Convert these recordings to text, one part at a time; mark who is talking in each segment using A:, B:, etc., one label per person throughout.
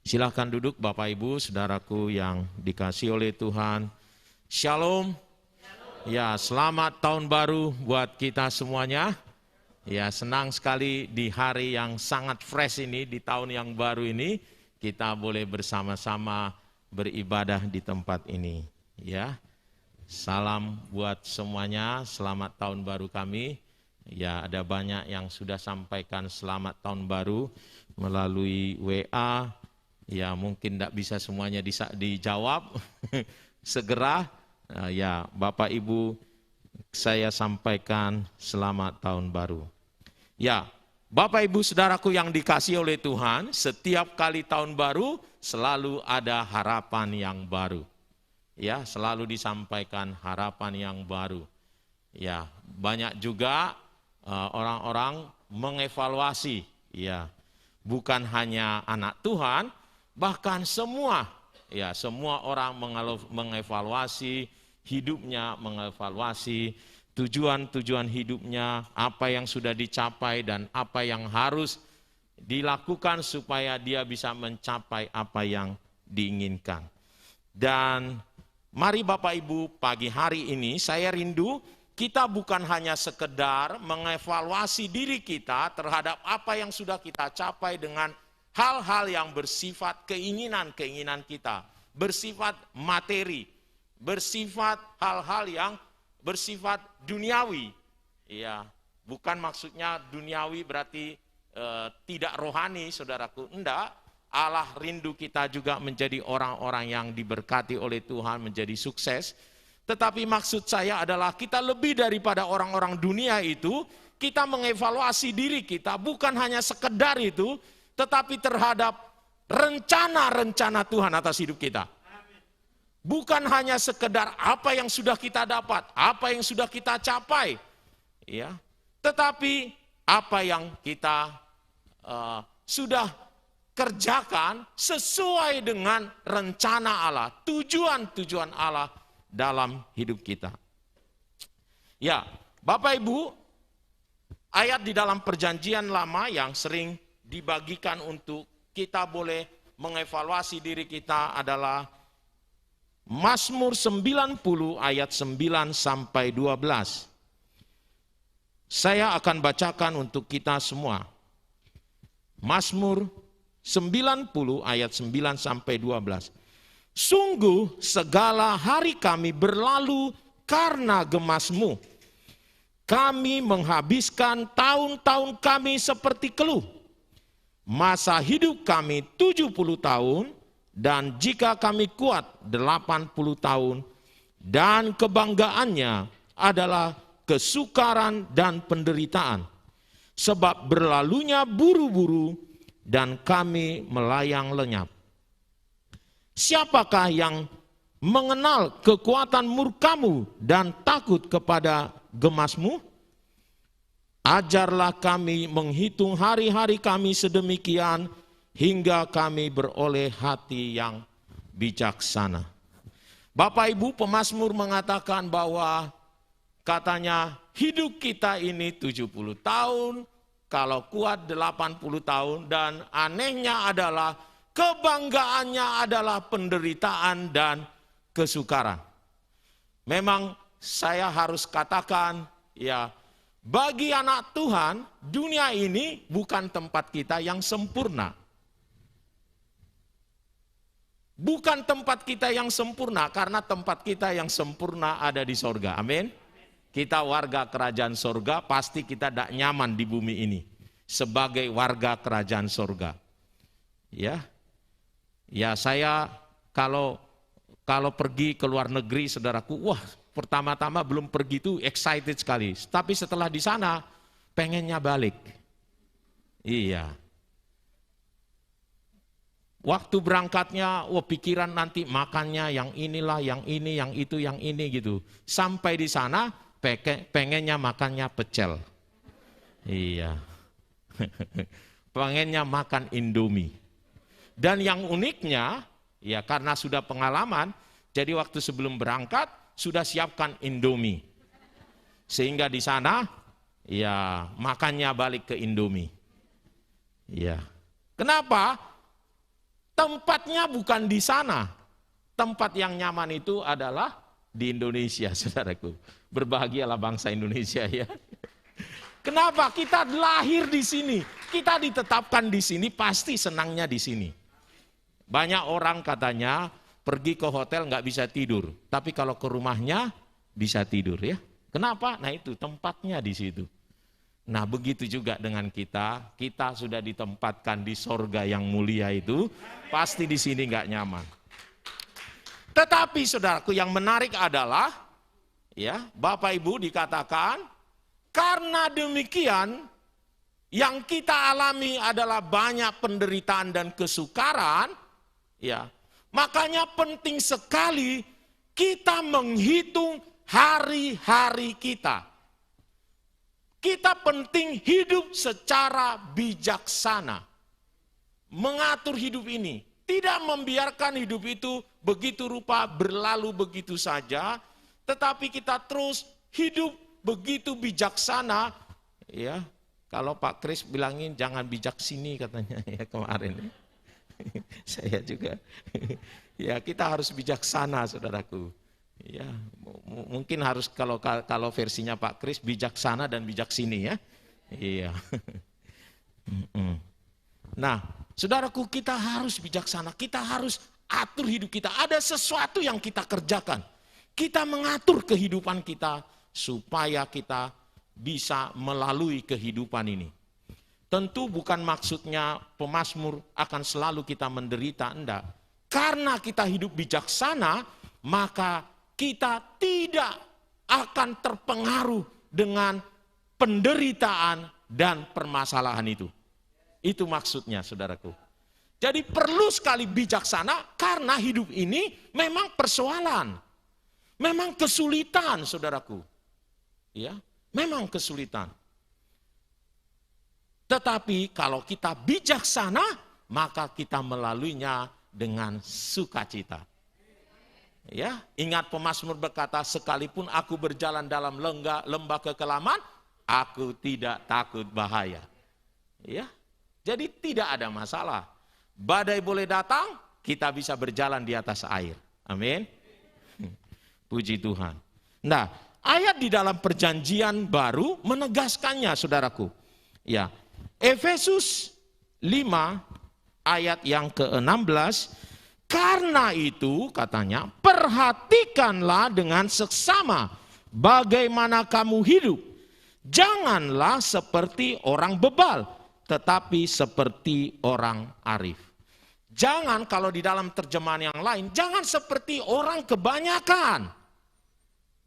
A: Silahkan duduk Bapak Ibu, saudaraku yang dikasihi oleh Tuhan. Shalom. Ya, selamat tahun baru buat kita semuanya. Ya, senang sekali di hari yang sangat fresh ini, di tahun yang baru ini, kita boleh bersama-sama beribadah di tempat ini. Ya, salam buat semuanya, selamat tahun baru kami. Ya, ada banyak yang sudah sampaikan selamat tahun baru melalui WA. Ya, mungkin tidak bisa semuanya dijawab segera. Ya, Bapak Ibu, saya sampaikan selamat tahun baru. Ya, Bapak Ibu saudaraku yang dikasihi oleh Tuhan, setiap kali tahun baru selalu ada harapan yang baru. Ya, selalu disampaikan harapan yang baru. Ya, banyak juga orang-orang mengevaluasi, ya, bukan hanya anak Tuhan, bahkan semua orang mengevaluasi hidupnya, mengevaluasi tujuan-tujuan hidupnya, apa yang sudah dicapai dan apa yang harus dilakukan supaya dia bisa mencapai apa yang diinginkan. Dan mari Bapak Ibu, pagi hari ini saya rindu kita bukan hanya sekedar mengevaluasi diri kita terhadap apa yang sudah kita capai dengan hal-hal yang bersifat keinginan-keinginan kita, bersifat materi, bersifat hal-hal yang bersifat duniawi. Ya, bukan maksudnya duniawi berarti tidak rohani, saudaraku. Enggak, Allah rindu kita juga menjadi orang-orang yang diberkati oleh Tuhan, menjadi sukses. Tetapi maksud saya adalah kita lebih daripada orang-orang dunia itu, kita mengevaluasi diri kita, bukan hanya sekedar itu, tetapi terhadap rencana-rencana Tuhan atas hidup kita. Bukan hanya sekedar apa yang sudah kita dapat, apa yang sudah kita capai, ya, tetapi apa yang kita sudah kerjakan sesuai dengan rencana Allah, tujuan-tujuan Allah dalam hidup kita. Ya, Bapak Ibu, ayat di dalam Perjanjian Lama yang sering dibagikan untuk kita boleh mengevaluasi diri kita adalah Mazmur 90 ayat 9 sampai 12. Saya akan bacakan untuk kita semua. Mazmur 90 ayat 9 sampai 12. Sungguh segala hari kami berlalu karena gemas-Mu. Kami menghabiskan tahun-tahun kami seperti keluh. Masa hidup kami 70 tahun, dan jika kami kuat 80 tahun, dan kebanggaannya adalah kesukaran dan penderitaan. Sebab berlalunya buru-buru, dan kami melayang lenyap. Siapakah yang mengenal kekuatan murka-Mu dan takut kepada gemas-Mu? Ajarlah kami menghitung hari-hari kami sedemikian hingga kami beroleh hati yang bijaksana. Bapak Ibu, pemazmur mengatakan bahwa katanya hidup kita ini 70 tahun, kalau kuat 80 tahun, dan anehnya adalah kebanggaannya adalah penderitaan dan kesukaran. Memang saya harus katakan, ya, bagi anak Tuhan, dunia ini bukan tempat kita yang sempurna. Bukan tempat kita yang sempurna, karena tempat kita yang sempurna ada di sorga. Amin. Kita warga kerajaan sorga, pasti kita tidak nyaman di bumi ini. Sebagai warga kerajaan sorga. Ya, saya kalau pergi ke luar negeri, saudaraku, wah, pertama-tama belum pergi itu excited sekali. Tapi setelah di sana pengennya balik. Iya. Waktu berangkatnya, wah, pikiran nanti makannya yang inilah, yang ini, yang itu, yang ini gitu. Sampai di sana pengennya makannya pecel. Iya. Pengennya makan Indomie. Dan yang uniknya, ya, karena sudah pengalaman, jadi waktu sebelum berangkat sudah siapkan Indomie. Sehingga di sana, ya, makannya balik ke Indomie. Ya. Kenapa? tempatnya bukan di sana. Tempat yang nyaman itu adalah di Indonesia, saudaraku. Berbahagialah bangsa Indonesia ya. Kenapa? Kita lahir di sini, kita ditetapkan di sini, pasti senangnya di sini. Banyak orang katanya pergi ke hotel nggak bisa tidur, tapi kalau ke rumahnya bisa tidur ya. Kenapa? Nah itu tempatnya di situ. Nah begitu juga dengan kita sudah ditempatkan di sorga yang mulia itu, pasti di sini nggak nyaman. Tetapi saudaraku yang menarik adalah, ya Bapak Ibu dikatakan, karena demikian yang kita alami adalah banyak penderitaan dan kesukaran, ya makanya penting sekali kita menghitung hari-hari kita. Kita penting hidup secara bijaksana. Mengatur hidup ini. Tidak membiarkan hidup itu begitu rupa berlalu begitu saja. Tetapi kita terus hidup begitu bijaksana. Ya, kalau Pak Kris bilangin jangan bijak sini katanya ya kemarin. Saya juga. Ya kita harus bijaksana saudaraku. Ya, mungkin harus kalau versinya Pak Kris bijaksana dan bijak sini ya. Iya. Nah, saudaraku kita harus bijaksana, kita harus atur hidup kita. Ada sesuatu yang kita kerjakan. Kita mengatur kehidupan kita supaya kita bisa melalui kehidupan ini. Tentu bukan maksudnya pemazmur akan selalu kita menderita, enggak. Karena kita hidup bijaksana, maka kita tidak akan terpengaruh dengan penderitaan dan permasalahan itu. Itu maksudnya saudaraku. Jadi perlu sekali bijaksana karena hidup ini memang persoalan. Memang kesulitan saudaraku. Ya, memang kesulitan. Tetapi kalau kita bijaksana, maka kita melaluinya dengan sukacita. Ya, ingat pemazmur berkata, sekalipun aku berjalan dalam lembah kekelaman, aku tidak takut bahaya. Ya, jadi tidak ada masalah. Badai boleh datang, kita bisa berjalan di atas air. Amin. Puji Tuhan. Nah, ayat di dalam perjanjian baru menegaskannya, saudaraku. Ya, Efesus 5 ayat yang ke-16. Karena itu katanya, perhatikanlah dengan seksama bagaimana kamu hidup. Janganlah seperti orang bebal, tetapi seperti orang arif. Jangan, kalau di dalam terjemahan yang lain, jangan seperti orang kebanyakan.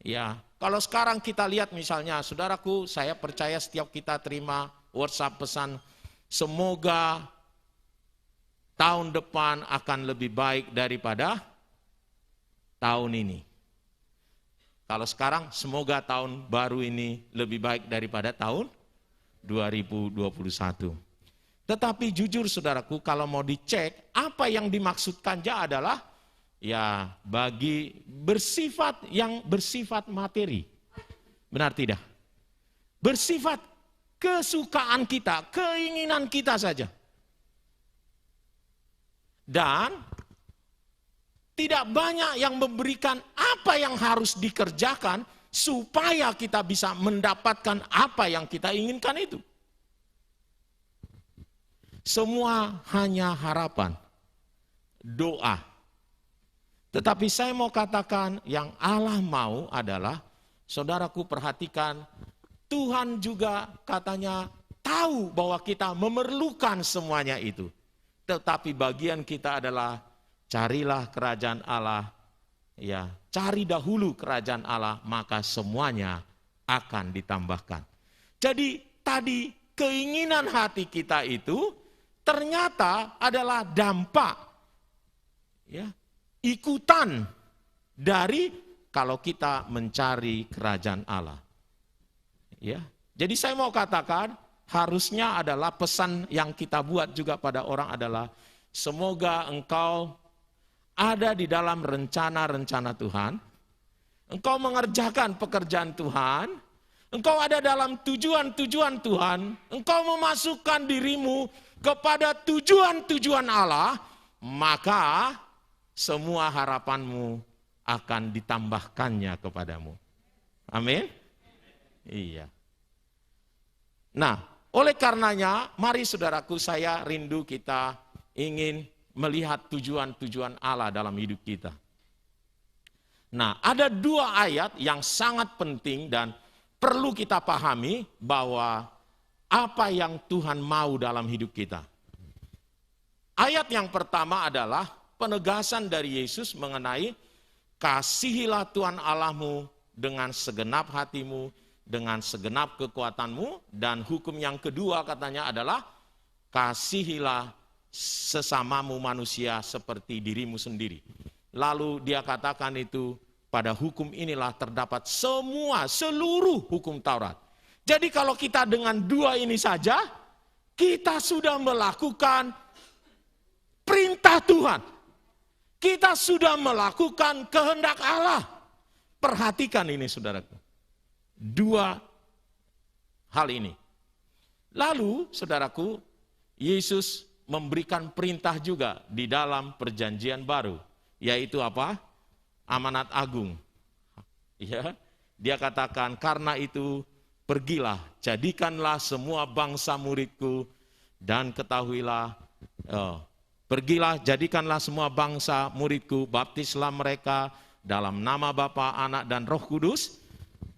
A: Ya, kalau sekarang kita lihat misalnya, saudaraku, saya percaya setiap kita terima WhatsApp pesan, semoga tahun depan akan lebih baik daripada tahun ini. Kalau sekarang semoga tahun baru ini lebih baik daripada tahun 2021. Tetapi jujur saudaraku, kalau mau dicek, apa yang dimaksudkannya adalah ya bagi bersifat materi. Benar tidak? Bersifat kesukaan kita, keinginan kita saja. Dan tidak banyak yang memberikan apa yang harus dikerjakan supaya kita bisa mendapatkan apa yang kita inginkan itu. Semua hanya harapan, doa. Tetapi saya mau katakan yang Allah mau adalah, saudaraku perhatikan, Tuhan juga katanya tahu bahwa kita memerlukan semuanya itu. Tetapi bagian kita adalah carilah kerajaan Allah, ya, cari dahulu kerajaan Allah, maka semuanya akan ditambahkan. Jadi tadi keinginan hati kita itu ternyata adalah dampak, ya, ikutan dari kalau kita mencari kerajaan Allah. Ya, jadi saya mau katakan, harusnya adalah pesan yang kita buat juga pada orang adalah, semoga engkau ada di dalam rencana-rencana Tuhan, engkau mengerjakan pekerjaan Tuhan, engkau ada dalam tujuan-tujuan Tuhan, engkau memasukkan dirimu kepada tujuan-tujuan Allah, maka semua harapanmu akan ditambahkannya kepadamu. Amin. Iya. Nah, oleh karenanya, mari saudaraku, saya rindu kita ingin melihat tujuan-tujuan Allah dalam hidup kita. Nah, ada 2 ayat yang sangat penting dan perlu kita pahami bahwa apa yang Tuhan mau dalam hidup kita. Ayat yang pertama adalah penegasan dari Yesus mengenai kasihilah Tuhan Allahmu dengan segenap hatimu, dengan segenap kekuatanmu, dan hukum yang kedua katanya adalah kasihilah sesamamu manusia seperti dirimu sendiri. Lalu dia katakan itu, pada hukum inilah terdapat seluruh hukum Taurat. Jadi kalau kita dengan 2 ini saja, kita sudah melakukan perintah Tuhan. Kita sudah melakukan kehendak Allah. Perhatikan ini saudaraku. 2 hal ini. Lalu saudaraku, Yesus memberikan perintah juga di dalam perjanjian baru. Yaitu apa? Amanat agung. Ya, dia katakan, karena itu pergilah, jadikanlah semua bangsa muridku, dan ketahuilah, pergilah, jadikanlah semua bangsa muridku, baptislah mereka dalam nama Bapa, Anak, dan Roh Kudus,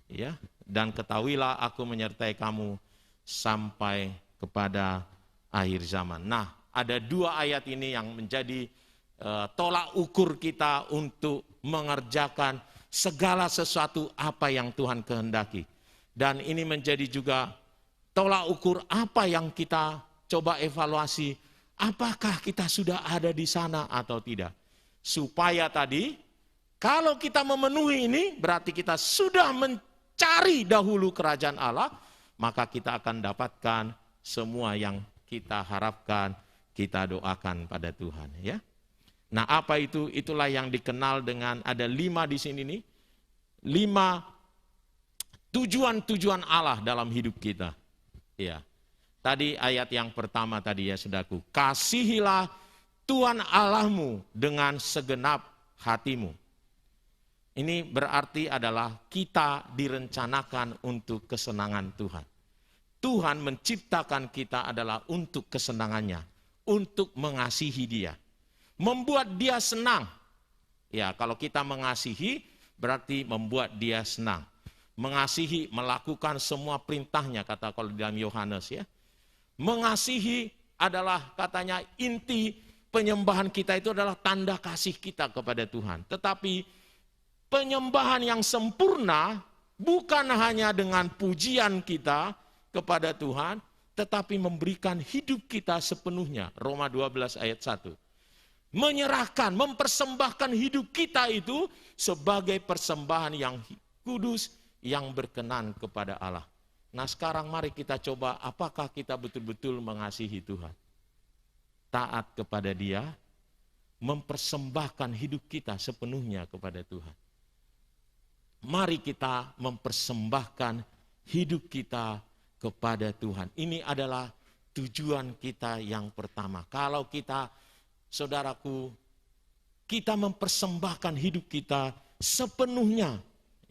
A: ya, dan ketahuilah aku menyertai kamu sampai kepada akhir zaman. Nah, ada 2 ayat ini yang menjadi tolak ukur kita untuk mengerjakan segala sesuatu apa yang Tuhan kehendaki. Dan ini menjadi juga tolak ukur apa yang kita coba evaluasi. Apakah kita sudah ada di sana atau tidak? Supaya tadi, kalau kita memenuhi ini, berarti kita sudah mencari dahulu kerajaan Allah, maka kita akan dapatkan semua yang kita harapkan, kita doakan pada Tuhan. Ya. Nah, apa itu? Itulah yang dikenal dengan ada 5 di sini nih. 5 tujuan-tujuan Allah dalam hidup kita. Ya. Tadi ayat yang pertama tadi ya saudaraku, kasihilah Tuhan Allahmu dengan segenap hatimu. Ini berarti adalah kita direncanakan untuk kesenangan Tuhan. Tuhan menciptakan kita adalah untuk kesenangannya, untuk mengasihi Dia, membuat Dia senang. Ya, kalau kita mengasihi berarti membuat Dia senang. Mengasihi, melakukan semua perintahnya, kata kalau dalam Yohanes ya. Mengasihi adalah katanya inti penyembahan kita itu adalah tanda kasih kita kepada Tuhan. Tetapi penyembahan yang sempurna bukan hanya dengan pujian kita kepada Tuhan, tetapi memberikan hidup kita sepenuhnya. Roma 12 ayat 1. Menyerahkan, mempersembahkan hidup kita itu sebagai persembahan yang kudus, yang berkenan kepada Allah. Nah sekarang mari kita coba apakah kita betul-betul mengasihi Tuhan. Taat kepada Dia, mempersembahkan hidup kita sepenuhnya kepada Tuhan. Mari kita mempersembahkan hidup kita kepada Tuhan. Ini adalah tujuan kita yang pertama. Kalau kita, saudaraku, kita mempersembahkan hidup kita sepenuhnya.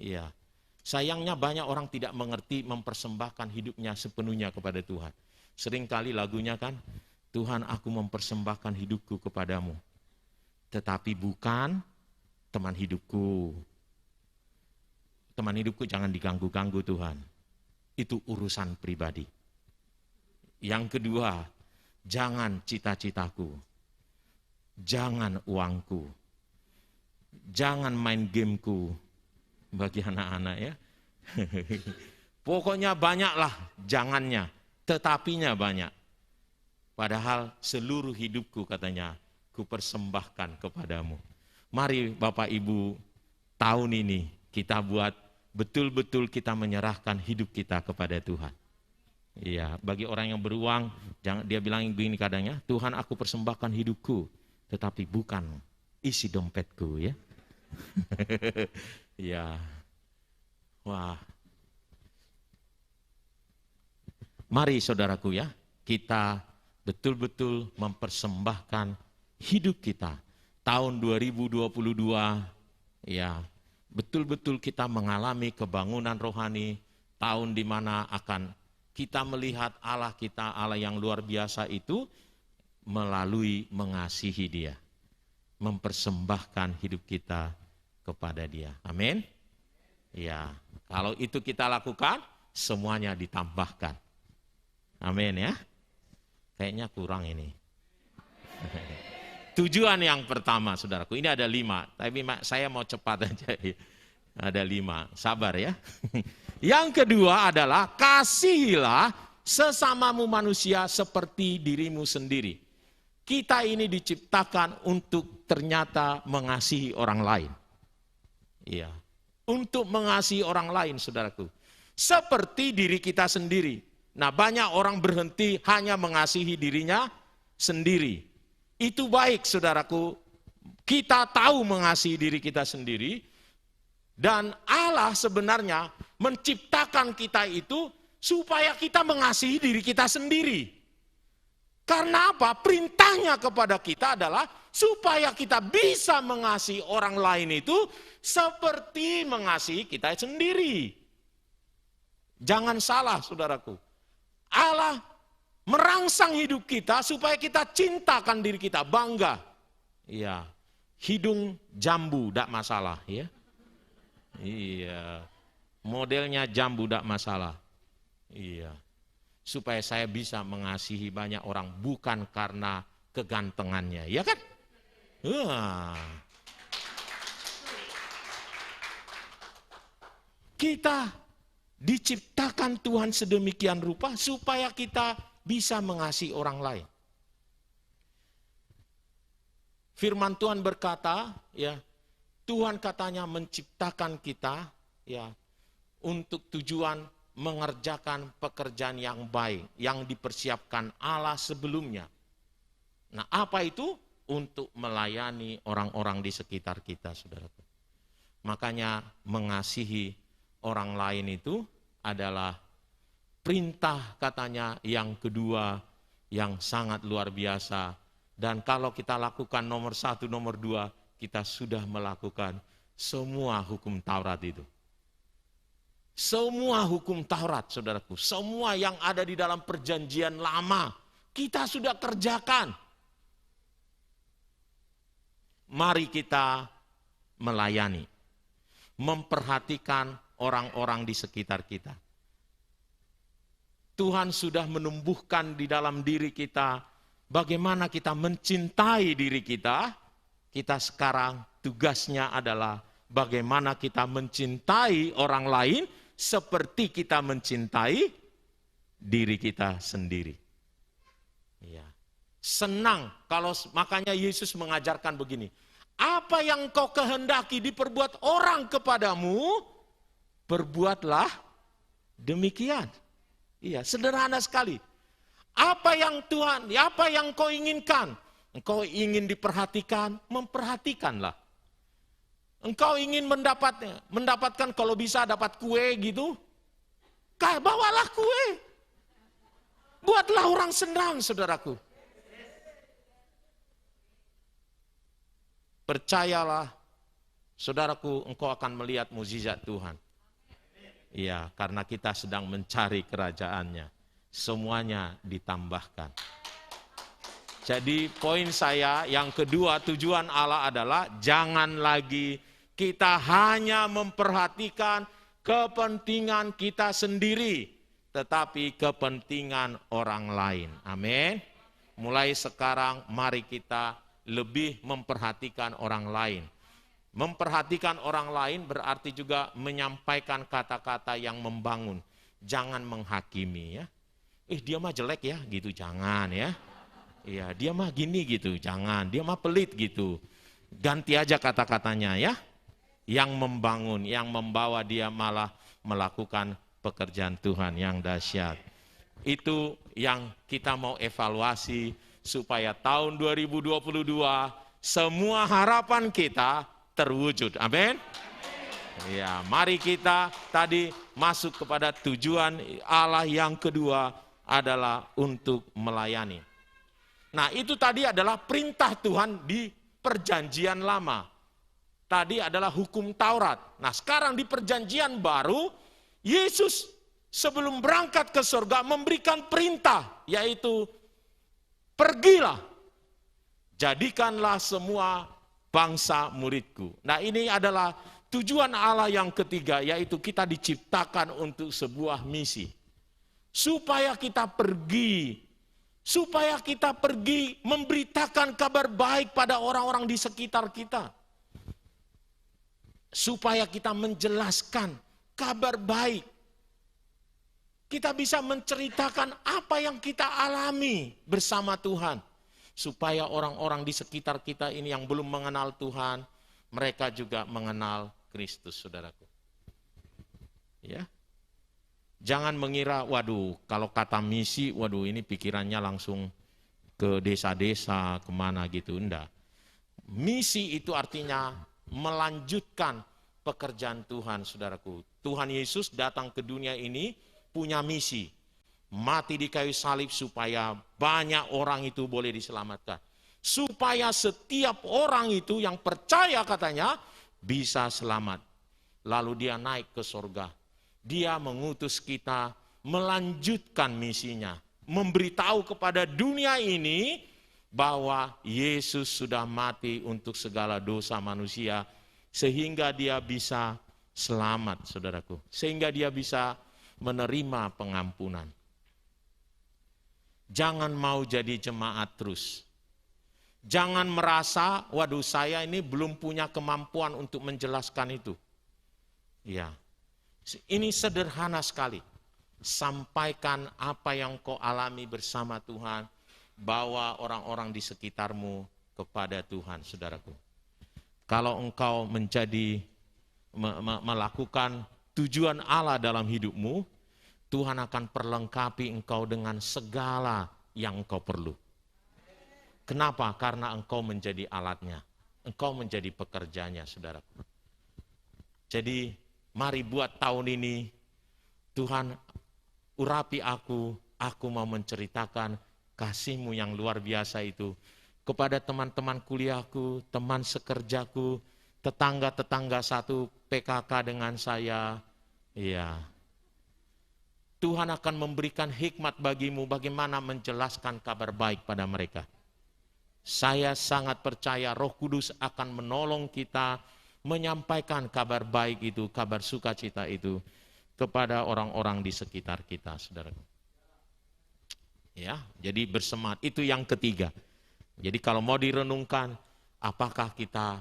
A: Ya. Sayangnya banyak orang tidak mengerti mempersembahkan hidupnya sepenuhnya kepada Tuhan. Seringkali lagunya kan, Tuhan aku mempersembahkan hidupku kepadamu. Tetapi bukan teman hidupku. Teman hidupku jangan diganggu-ganggu Tuhan. Itu urusan pribadi. Yang kedua, jangan cita-citaku. Jangan uangku. Jangan main gameku. Bagi anak-anak ya. Pokoknya banyaklah jangannya, tetapinya banyak. Padahal seluruh hidupku katanya, ku persembahkan kepadamu. Mari Bapak Ibu, tahun ini kita buat betul-betul kita menyerahkan hidup kita kepada Tuhan. Iya, bagi orang yang beruang, jangan dia bilang begini kadangnya, Tuhan aku persembahkan hidupku, tetapi bukan isi dompetku ya. Ya, wah. Mari saudaraku ya, kita betul-betul mempersembahkan hidup kita. Tahun 2022, ya, betul-betul kita mengalami kebangunan rohani, tahun di mana akan kita melihat Allah kita, Allah yang luar biasa itu melalui mengasihi Dia, mempersembahkan hidup kita kepada Dia. Amin. Ya, kalau itu kita lakukan, semuanya ditambahkan. Amin ya. Kayaknya kurang ini. Tujuan yang pertama, saudaraku, ini ada 5, tapi saya mau cepat aja. Ada 5, sabar ya. Yang kedua adalah kasihilah sesamamu manusia seperti dirimu sendiri. Kita ini diciptakan untuk ternyata mengasihi orang lain. Iya, untuk mengasihi orang lain, saudaraku. Seperti diri kita sendiri. Nah, banyak orang berhenti hanya mengasihi dirinya sendiri. Itu baik, saudaraku. Kita tahu mengasihi diri kita sendiri. Dan Allah sebenarnya menciptakan kita itu supaya kita mengasihi diri kita sendiri. Karena apa? Perintahnya kepada kita adalah supaya kita bisa mengasihi orang lain itu seperti mengasihi kita sendiri. Jangan salah, saudaraku. Allah merangsang hidup kita supaya kita cintakan diri kita, bangga. Iya, hidung jambu tidak masalah, ya. Iya, modelnya jambu tidak masalah. Iya, supaya saya bisa mengasihi banyak orang bukan karena kegantengannya, ya kan? Kita diciptakan Tuhan sedemikian rupa supaya kita bisa mengasihi orang lain. Firman Tuhan berkata, ya, Tuhan katanya menciptakan kita, ya, untuk tujuan mengerjakan pekerjaan yang baik yang dipersiapkan Allah sebelumnya. Nah, apa itu? Untuk melayani orang-orang di sekitar kita, saudaraku. Makanya mengasihi orang lain itu adalah perintah katanya yang kedua yang sangat luar biasa. Dan kalau kita lakukan nomor 1, nomor 2, kita sudah melakukan semua hukum Taurat itu. Semua hukum Taurat, saudaraku, semua yang ada di dalam perjanjian lama, kita sudah kerjakan. Mari kita melayani, memperhatikan orang-orang di sekitar kita. Tuhan sudah menumbuhkan di dalam diri kita bagaimana kita mencintai diri kita. Kita sekarang tugasnya adalah bagaimana kita mencintai orang lain seperti kita mencintai diri kita sendiri. Ya. Senang kalau makanya Yesus mengajarkan begini. Apa yang kau kehendaki diperbuat orang kepadamu, berbuatlah demikian. Iya, sederhana sekali. Apa yang Tuhan, apa yang kau inginkan? Engkau ingin diperhatikan, memperhatikanlah. Engkau ingin mendapatkan kalau bisa dapat kue gitu, bawalah kue. Buatlah orang senang, saudaraku. Percayalah, saudaraku, engkau akan melihat mukjizat Tuhan. Iya, karena kita sedang mencari kerajaannya. Semuanya ditambahkan. Jadi poin saya yang kedua, tujuan Allah adalah jangan lagi kita hanya memperhatikan kepentingan kita sendiri, tetapi kepentingan orang lain. Amin. Mulai sekarang mari kita lebih memperhatikan orang lain. Memperhatikan orang lain berarti juga menyampaikan kata-kata yang membangun. Jangan menghakimi, ya. Dia mah jelek ya, gitu, jangan ya. Iya, dia mah gini gitu, jangan. Dia mah pelit gitu. Ganti aja kata-katanya ya. Yang membangun, yang membawa dia malah melakukan pekerjaan Tuhan yang dahsyat. Itu yang kita mau evaluasi supaya tahun 2022 semua harapan kita terwujud. Amin. Ya, mari kita tadi masuk kepada tujuan Allah yang kedua adalah untuk melayani. Nah, itu tadi adalah perintah Tuhan di perjanjian lama. Tadi adalah hukum Taurat. Nah, sekarang di perjanjian baru, Yesus sebelum berangkat ke surga memberikan perintah, yaitu pergilah, jadikanlah semua bangsa muridku. Nah, ini adalah tujuan Allah yang ketiga, yaitu kita diciptakan untuk sebuah misi. Supaya kita pergi memberitakan kabar baik pada orang-orang di sekitar kita. Supaya kita menjelaskan kabar baik. Kita bisa menceritakan apa yang kita alami bersama Tuhan. Supaya orang-orang di sekitar kita ini yang belum mengenal Tuhan, mereka juga mengenal Kristus, saudaraku. Ya. Jangan mengira, waduh, kalau kata misi, waduh ini pikirannya langsung ke desa-desa, kemana gitu. Enggak. Misi itu artinya melanjutkan pekerjaan Tuhan, saudaraku. Tuhan Yesus datang ke dunia ini punya misi. Mati di kayu salib supaya banyak orang itu boleh diselamatkan. Supaya setiap orang itu yang percaya katanya bisa selamat. Lalu dia naik ke surga. Dia mengutus kita melanjutkan misinya. Memberitahu kepada dunia ini bahwa Yesus sudah mati untuk segala dosa manusia, sehingga dia bisa selamat, saudaraku. Sehingga dia bisa menerima pengampunan. Jangan mau jadi jemaat terus. Jangan merasa, waduh saya ini belum punya kemampuan untuk menjelaskan itu. Ya, ini sederhana sekali. Sampaikan apa yang kau alami bersama Tuhan. Bawa orang-orang di sekitarmu kepada Tuhan, saudaraku. Kalau engkau melakukan tujuan Allah dalam hidupmu, Tuhan akan perlengkapi engkau dengan segala yang engkau perlu. Kenapa? Karena engkau menjadi alatnya. Engkau menjadi pekerjanya, saudaraku. Jadi, mari buat tahun ini, Tuhan urapi aku mau menceritakan kasih-Mu yang luar biasa itu kepada teman-teman kuliahku, teman sekerjaku, tetangga-tetangga satu PKK dengan saya. Iya. Tuhan akan memberikan hikmat bagimu bagaimana menjelaskan kabar baik pada mereka. Saya sangat percaya Roh Kudus akan menolong kita menyampaikan kabar baik itu, kabar sukacita itu kepada orang-orang di sekitar kita, saudara. Ya, jadi bersemangat. Itu yang ketiga. Jadi kalau mau direnungkan, apakah kita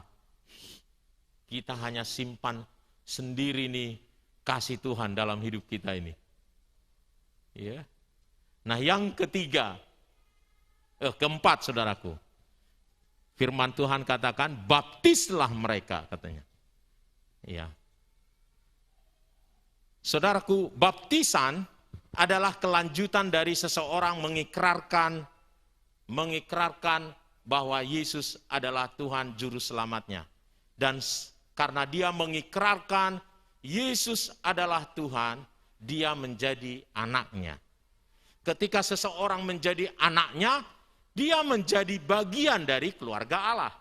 A: hanya simpan sendiri nih kasih Tuhan dalam hidup kita ini? Ya. Nah, yang ketiga, keempat, saudaraku. Firman Tuhan katakan, baptislah mereka, katanya. Ya. Saudaraku, baptisan adalah kelanjutan dari seseorang mengikrarkan bahwa Yesus adalah Tuhan Juru Selamatnya. Dan karena dia mengikrarkan Yesus adalah Tuhan, dia menjadi anaknya. Ketika seseorang menjadi anaknya, dia menjadi bagian dari keluarga Allah.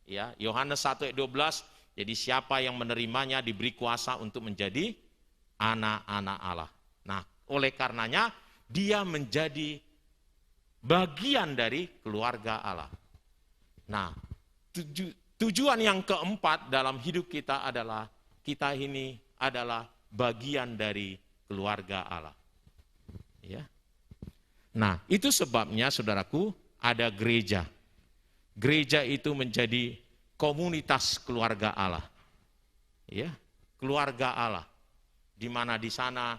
A: Ya, Yohanes 1:12, jadi siapa yang menerimanya diberi kuasa untuk menjadi anak-anak Allah. Nah, oleh karenanya dia menjadi bagian dari keluarga Allah. Nah, tujuan yang keempat dalam hidup kita adalah kita ini adalah bagian dari keluarga Allah. Ya. Nah, itu sebabnya saudaraku ada gereja. Gereja itu menjadi komunitas keluarga Allah. Ya, keluarga Allah. Di mana di sana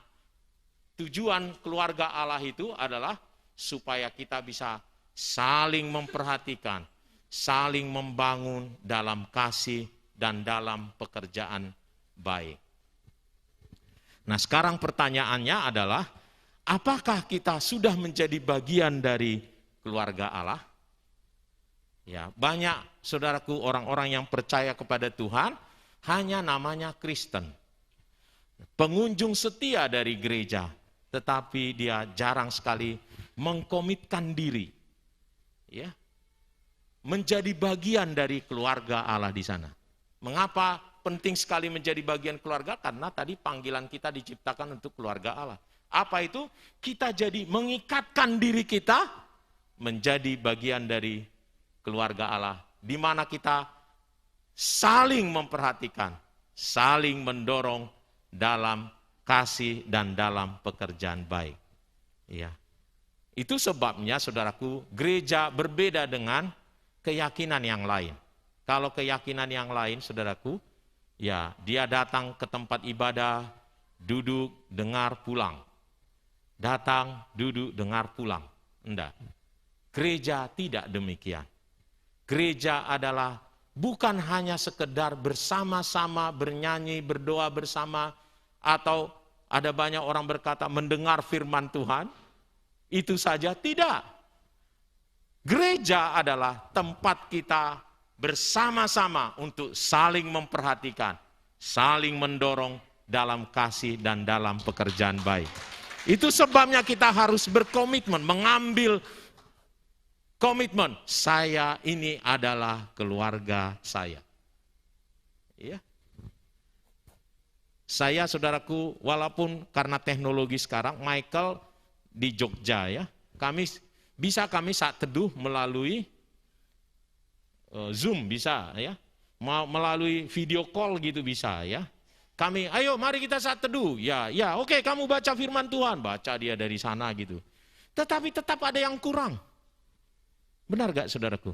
A: tujuan keluarga Allah itu adalah supaya kita bisa saling memperhatikan, saling membangun dalam kasih dan dalam pekerjaan baik. Nah, sekarang pertanyaannya adalah, apakah kita sudah menjadi bagian dari keluarga Allah? Ya, banyak saudaraku orang-orang yang percaya kepada Tuhan hanya namanya Kristen. Pengunjung setia dari gereja, tetapi dia jarang sekali mengkomitkan diri. ya, menjadi bagian dari keluarga Allah di sana. Mengapa penting sekali menjadi bagian keluarga? Karena tadi panggilan kita diciptakan untuk keluarga Allah. Apa itu? Kita jadi mengikatkan diri kita menjadi bagian dari keluarga Allah, di mana kita saling memperhatikan, saling mendorong dalam kasih dan dalam pekerjaan baik. Ya. Itu sebabnya saudaraku, gereja berbeda dengan keyakinan yang lain. Kalau keyakinan yang lain saudaraku, ya dia datang ke tempat ibadah, duduk, dengar, pulang. Datang, duduk, dengar, pulang. Enggak. Gereja tidak demikian. Gereja adalah bukan hanya sekedar bersama-sama bernyanyi, berdoa bersama, atau ada banyak orang berkata mendengar firman Tuhan, itu saja tidak. Gereja adalah tempat kita bersama-sama untuk saling memperhatikan, saling mendorong dalam kasih dan dalam pekerjaan baik. Itu sebabnya kita harus berkomitmen, mengambil komitmen, saya ini adalah keluarga saya. Ya. Saya saudaraku, walaupun karena teknologi sekarang, Michael di Jogja ya, kami saat teduh melalui Zoom bisa ya, melalui video call gitu bisa ya. Kami, ayo mari kita saat teduh, ya oke, kamu baca firman Tuhan, baca dia dari sana gitu. Tetapi tetap ada yang kurang. Benar gak saudaraku?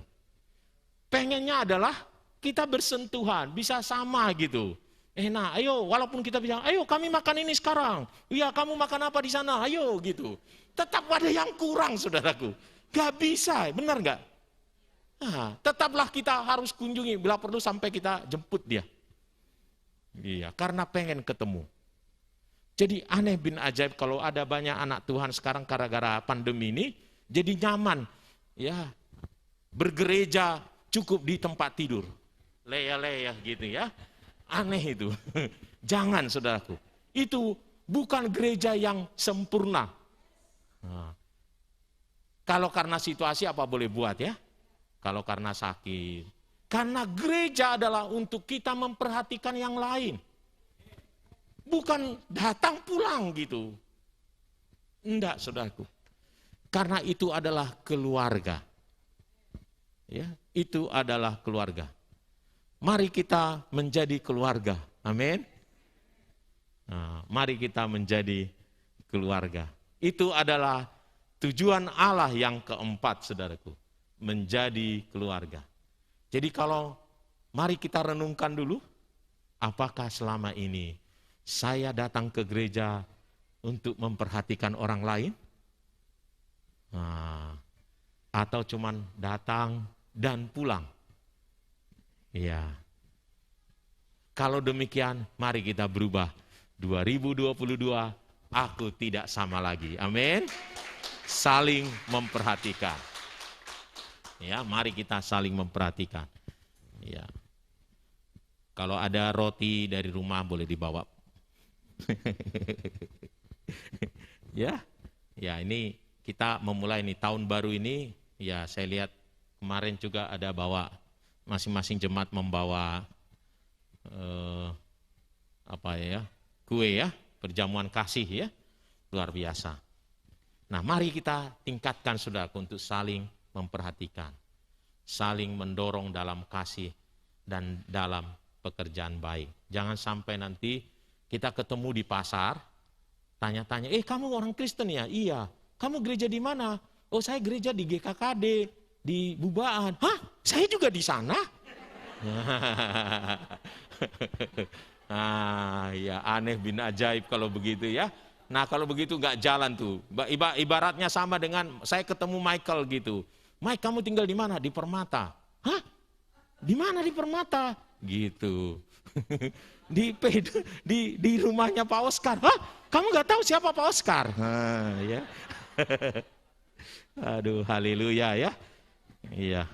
A: Pengennya adalah kita bersentuhan, bisa sama gitu. Nah ayo, walaupun kita bilang, ayo kami makan ini sekarang. Iya kamu makan apa di sana, ayo gitu. Tetap ada yang kurang saudaraku. Gak bisa, benar gak? Nah, tetaplah kita harus kunjungi, bila perlu sampai kita jemput dia. Iya, karena pengen ketemu. Jadi aneh bin ajaib kalau ada banyak anak Tuhan sekarang gara-gara pandemi ini, jadi nyaman. Ya, bergereja cukup di tempat tidur. Leya-leya gitu ya. Aneh itu. Jangan saudaraku. Itu bukan gereja yang sempurna. Nah, kalau karena situasi apa boleh buat ya? Kalau karena sakit. Karena gereja adalah untuk kita memperhatikan yang lain. Bukan datang pulang gitu. Enggak saudaraku. Karena itu adalah keluarga. Ya, itu adalah keluarga. Mari kita menjadi keluarga. Amin. Nah, mari kita menjadi keluarga. Itu adalah tujuan Allah yang keempat, saudaraku. Menjadi keluarga. Jadi kalau mari kita renungkan dulu, apakah selama ini saya datang ke gereja untuk memperhatikan orang lain? Nah, atau cuman datang dan pulang? Ya. Kalau demikian, mari kita berubah. 2022, aku tidak sama lagi. Amin. Saling memperhatikan. Ya, mari kita saling memperhatikan. Ya. Kalau ada roti dari rumah boleh dibawa. Ya. Ya, ini kita memulai nih tahun baru ini, ya saya lihat kemarin juga ada bawa, masing-masing jemaat membawa kue ya, perjamuan kasih ya, luar biasa. Nah mari kita tingkatkan saudaraku untuk saling memperhatikan, saling mendorong dalam kasih dan dalam pekerjaan baik. Jangan sampai nanti kita ketemu di pasar, tanya-tanya, kamu orang Kristen ya? Iya. Kamu gereja di mana? Oh saya gereja di GKKD, di Bubaan. Hah? Saya juga di sana? Ya aneh bin ajaib kalau begitu ya. Nah kalau begitu nggak jalan tuh. Ibaratnya sama dengan saya ketemu Michael gitu. Mike kamu tinggal di mana? Di Permata. Hah? Di mana di Permata? Gitu. di rumahnya Pak Oscar. Hah? Kamu nggak tahu siapa Pak Oscar? Ya. Aduh, haleluya ya. Iya.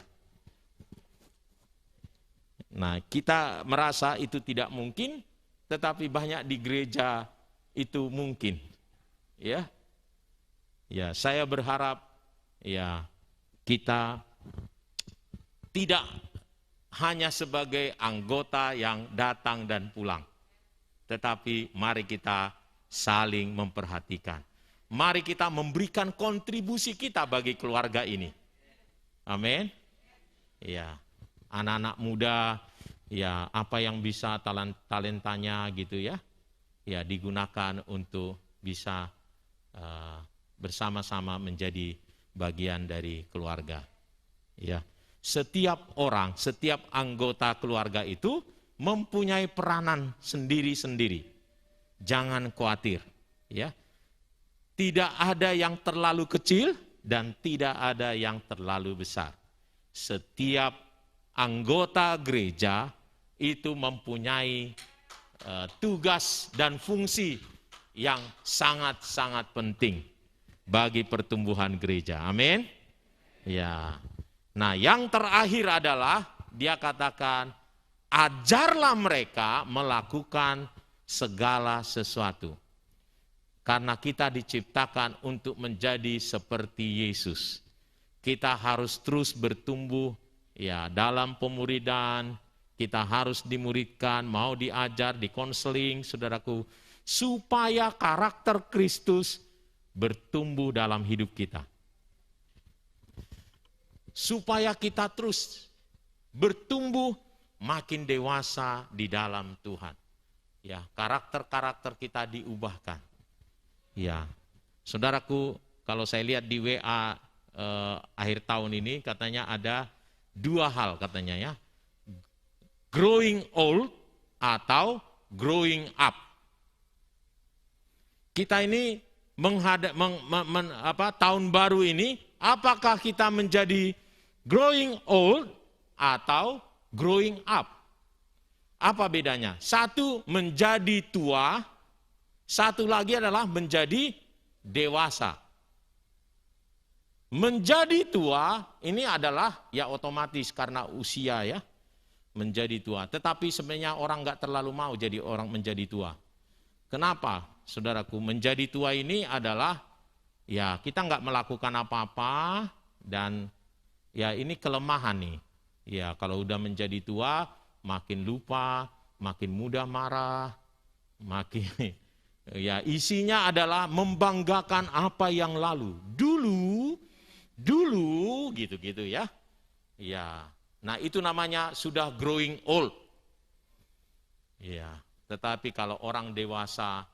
A: Nah, kita merasa itu tidak mungkin, tetapi banyak di gereja itu mungkin. Ya. Ya, saya berharap ya kita tidak hanya sebagai anggota yang datang dan pulang, tetapi mari kita saling memperhatikan. Mari kita memberikan kontribusi kita bagi keluarga ini. Amin. Ya, anak-anak muda, ya apa yang bisa talentanya gitu ya, ya digunakan untuk bisa bersama-sama menjadi bagian dari keluarga. Ya, setiap orang, setiap anggota keluarga itu mempunyai peranan sendiri-sendiri. Jangan khawatir, ya. Tidak ada yang terlalu kecil dan tidak ada yang terlalu besar. Setiap anggota gereja itu mempunyai tugas dan fungsi yang sangat-sangat penting bagi pertumbuhan gereja. Amin. Ya. Nah, yang terakhir adalah dia katakan, ajarlah mereka melakukan segala sesuatu. Karena kita diciptakan untuk menjadi seperti Yesus. Kita harus terus bertumbuh ya dalam pemuridan, kita harus dimuridkan, mau diajar, dikonseling, saudaraku, supaya karakter Kristus bertumbuh dalam hidup kita. Supaya kita terus bertumbuh makin dewasa di dalam Tuhan. Ya, karakter-karakter kita diubahkan. Ya, saudaraku, kalau saya lihat di WA akhir tahun ini katanya ada 2 hal katanya ya. Growing old atau growing up. Kita ini tahun baru ini, apakah kita menjadi growing old atau growing up? Apa bedanya? Satu menjadi tua, satu lagi adalah menjadi dewasa. Menjadi tua ini adalah ya otomatis karena usia ya, menjadi tua. Tetapi sebenarnya orang nggak terlalu mau jadi orang menjadi tua. Kenapa, saudaraku? Menjadi tua ini adalah ya kita nggak melakukan apa-apa dan ya ini kelemahan nih. Ya kalau udah menjadi tua makin lupa, makin mudah marah, makin ya isinya adalah membanggakan apa yang lalu. Dulu gitu-gitu ya. Ya. Nah, itu namanya sudah growing old. Ya, tetapi kalau orang dewasa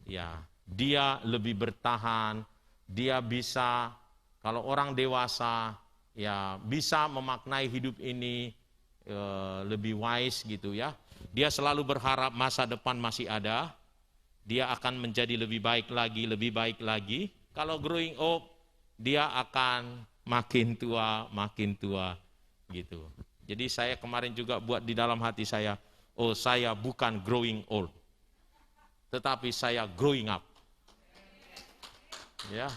A: ya, dia lebih bertahan, dia bisa kalau orang dewasa ya bisa memaknai hidup ini lebih wise gitu ya. Dia selalu berharap masa depan masih ada. Dia akan menjadi lebih baik lagi. Kalau growing old, dia akan makin tua gitu. Jadi saya kemarin juga buat di dalam hati saya, saya bukan growing old, tetapi saya growing up. Ya,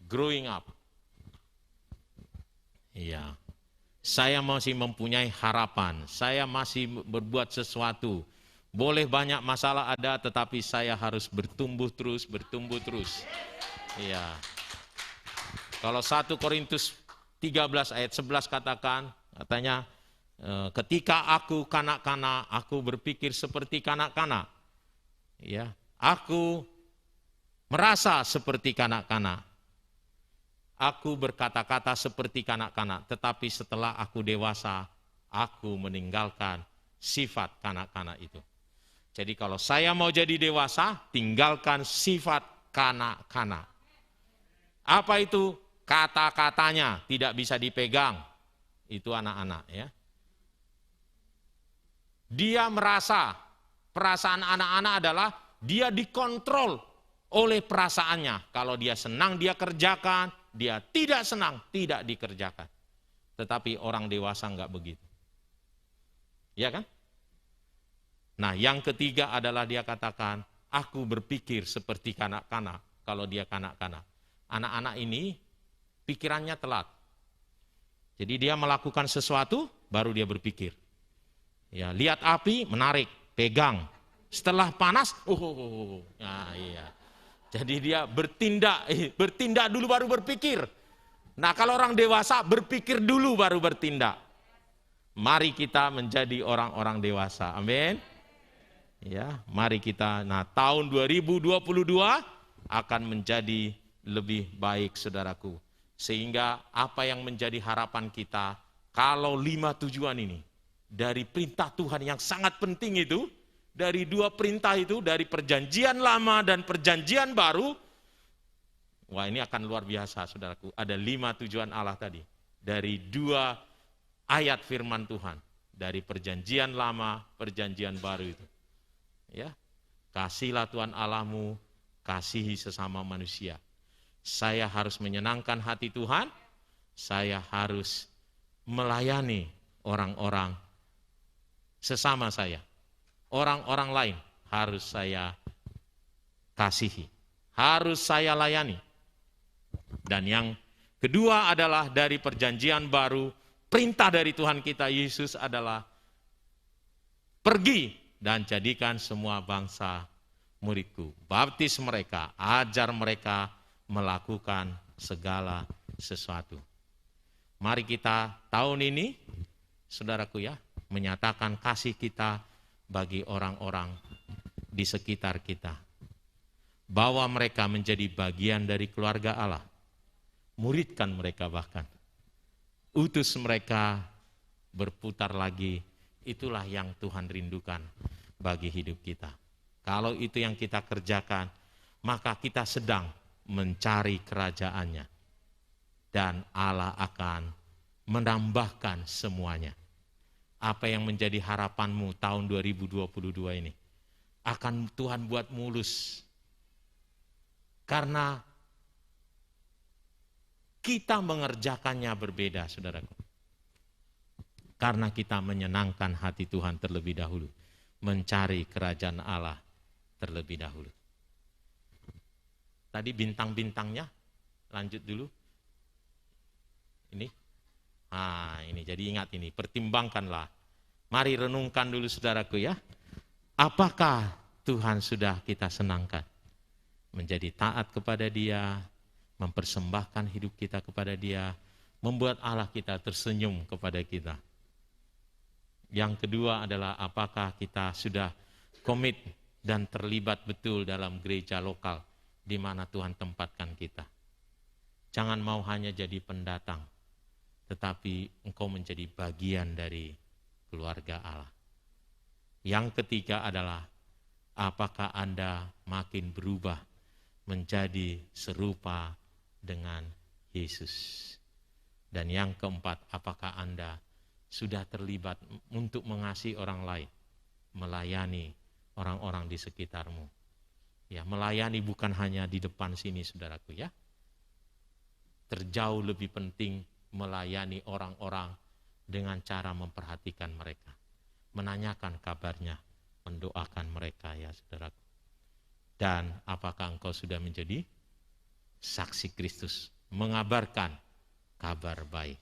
A: growing up. Iya, saya masih mempunyai harapan, saya masih berbuat sesuatu. Boleh banyak masalah ada, tetapi saya harus bertumbuh terus. Iya. Kalau 1 Korintus 13 ayat 11 katanya, ketika aku kanak-kanak, aku berpikir seperti kanak-kanak. Ya, aku merasa seperti kanak-kanak. Aku berkata-kata seperti kanak-kanak, tetapi setelah aku dewasa, aku meninggalkan sifat kanak-kanak itu. Jadi kalau saya mau jadi dewasa, tinggalkan sifat kanak-kanak. Apa itu? Kata-katanya tidak bisa dipegang. Itu anak-anak ya. Dia merasa, perasaan anak-anak adalah dia dikontrol oleh perasaannya. Kalau dia senang dia kerjakan, dia tidak senang tidak dikerjakan. Tetapi orang dewasa enggak begitu. Ya kan? Nah, yang ketiga adalah dia katakan, aku berpikir seperti kanak-kanak. Kalau dia kanak-kanak. Anak-anak ini pikirannya telat. Jadi dia melakukan sesuatu, baru dia berpikir. Ya, lihat api, menarik, pegang. Setelah panas, nah iya. Jadi dia bertindak dulu baru berpikir. Nah, kalau orang dewasa berpikir dulu baru bertindak. Mari kita menjadi orang-orang dewasa. Amin. Ya, mari kita. Nah, tahun 2022 akan menjadi lebih baik, saudaraku. Sehingga apa yang menjadi harapan kita, kalau 5 tujuan ini, dari perintah Tuhan yang sangat penting itu, dari 2 perintah itu, dari perjanjian lama dan perjanjian baru, wah ini akan luar biasa, saudaraku. Ada 5 tujuan Allah tadi, dari 2 ayat firman Tuhan, dari perjanjian lama, perjanjian baru itu. Ya, kasihlah Tuhan Allahmu, kasihi sesama manusia. Saya harus menyenangkan hati Tuhan, saya harus melayani orang-orang sesama saya. Orang-orang lain harus saya kasihi, harus saya layani. Dan yang kedua adalah dari perjanjian baru, perintah dari Tuhan kita Yesus adalah pergi dan jadikan semua bangsa muridku. Baptis mereka, ajar mereka melakukan segala sesuatu. Mari kita tahun ini, saudaraku ya, menyatakan kasih kita bagi orang-orang di sekitar kita. Bawa mereka menjadi bagian dari keluarga Allah. Muridkan mereka bahkan. Utus mereka berputar lagi. Itulah yang Tuhan rindukan bagi hidup kita. Kalau itu yang kita kerjakan, maka kita sedang mencari kerajaannya. Dan Allah akan menambahkan semuanya. Apa yang menjadi harapanmu tahun 2022 ini? Akan Tuhan buat mulus. Karena kita mengerjakannya berbeda, saudaraku. Karena kita menyenangkan hati Tuhan terlebih dahulu. Mencari kerajaan Allah terlebih dahulu. Tadi bintang-bintangnya, lanjut dulu. Ini. Ini jadi ingat ini, pertimbangkanlah. Mari renungkan dulu saudaraku ya. Apakah Tuhan sudah kita senangkan? Menjadi taat kepada Dia, mempersembahkan hidup kita kepada Dia, membuat Allah kita tersenyum kepada kita. Yang kedua adalah apakah kita sudah komit dan terlibat betul dalam gereja lokal di mana Tuhan tempatkan kita. Jangan mau hanya jadi pendatang, tetapi engkau menjadi bagian dari keluarga Allah. Yang ketiga adalah apakah Anda makin berubah menjadi serupa dengan Yesus. Dan yang keempat, apakah Anda sudah terlibat untuk mengasihi orang lain, melayani orang-orang di sekitarmu. Ya, melayani bukan hanya di depan sini, saudaraku ya. Terjauh lebih penting melayani orang-orang dengan cara memperhatikan mereka, menanyakan kabarnya, mendoakan mereka ya, saudaraku. Dan apakah engkau sudah menjadi saksi Kristus, mengabarkan kabar baik.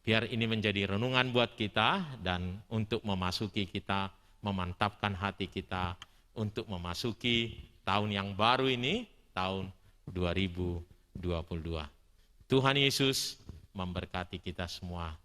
A: Biar ini menjadi renungan buat kita dan untuk memasuki kita, memantapkan hati kita untuk memasuki tahun yang baru ini, tahun 2022. Tuhan Yesus memberkati kita semua.